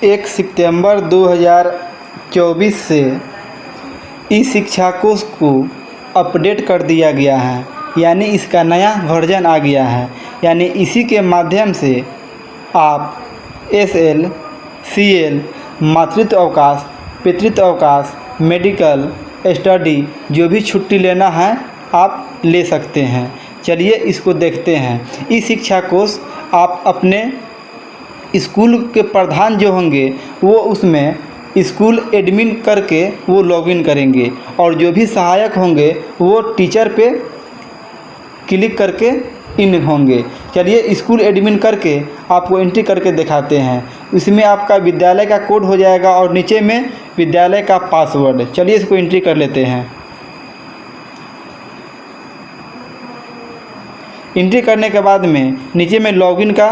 1 सितंबर 2024 से ई शिक्षा कोश को अपडेट कर दिया गया है, यानी इसका नया वर्जन आ गया है। यानी इसी के माध्यम से आप SL, CL, मातृत्व अवकाश, पितृत्व अवकाश, मेडिकल, स्टडी जो भी छुट्टी लेना है आप ले सकते हैं। चलिए इसको देखते हैं। ई शिक्षा कोश आप अपने स्कूल के प्रधान जो होंगे वो उसमें स्कूल एडमिन करके वो लॉगिन करेंगे और जो भी सहायक होंगे वो टीचर पे क्लिक करके इन होंगे। चलिए स्कूल एडमिन करके आपको एंट्री करके दिखाते हैं। इसमें आपका विद्यालय का कोड हो जाएगा और नीचे में विद्यालय का पासवर्ड। चलिए इसको एंट्री कर लेते हैं। एंट्री करने के बाद में नीचे में लॉगिन का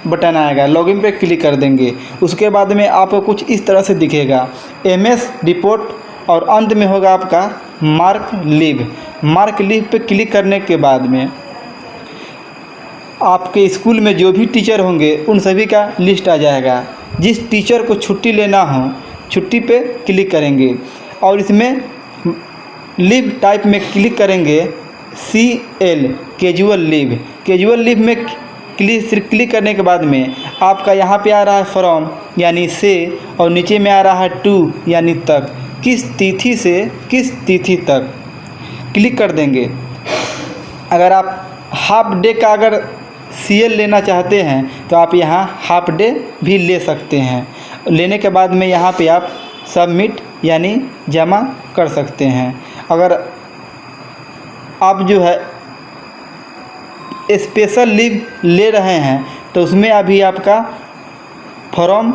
बटन आएगा, लॉगिन पे क्लिक कर देंगे। उसके बाद में आपको कुछ इस तरह से दिखेगा MS रिपोर्ट और अंत में होगा आपका मार्क लीव। मार्क लीव पे क्लिक करने के बाद में आपके स्कूल में जो भी टीचर होंगे उन सभी का लिस्ट आ जाएगा। जिस टीचर को छुट्टी लेना हो छुट्टी पे क्लिक करेंगे और इसमें लीव टाइप में क्लिक करेंगे CL casual leave. Casual leave में क्लिक करने के बाद में आपका यहाँ पे आ रहा है फ्रॉम यानी से और नीचे में आ रहा है टू यानी तक, किस तिथि से किस तिथि तक क्लिक कर देंगे। अगर आप हाफ डे का अगर CL लेना चाहते हैं तो आप यहाँ हाफ डे भी ले सकते हैं। लेने के बाद में यहाँ पे आप सबमिट यानी जमा कर सकते हैं। अगर आप जो है स्पेशल लीव ले रहे हैं तो उसमें अभी आपका फ्रॉम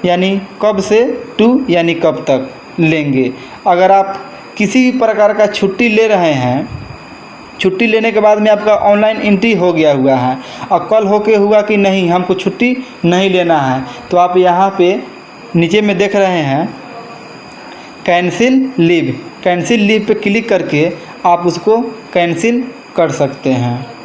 यानी कब से टू यानी कब तक लेंगे। अगर आप किसी भी प्रकार का छुट्टी ले रहे हैं, छुट्टी लेने के बाद में आपका ऑनलाइन एंट्री हो गया हुआ है और कल होके हुआ कि नहीं हमको छुट्टी नहीं लेना है तो आप यहाँ पे नीचे में देख रहे हैं कैंसिल लीव। कैंसिल लीव पे क्लिक करके आप उसको कैंसिल कर सकते हैं।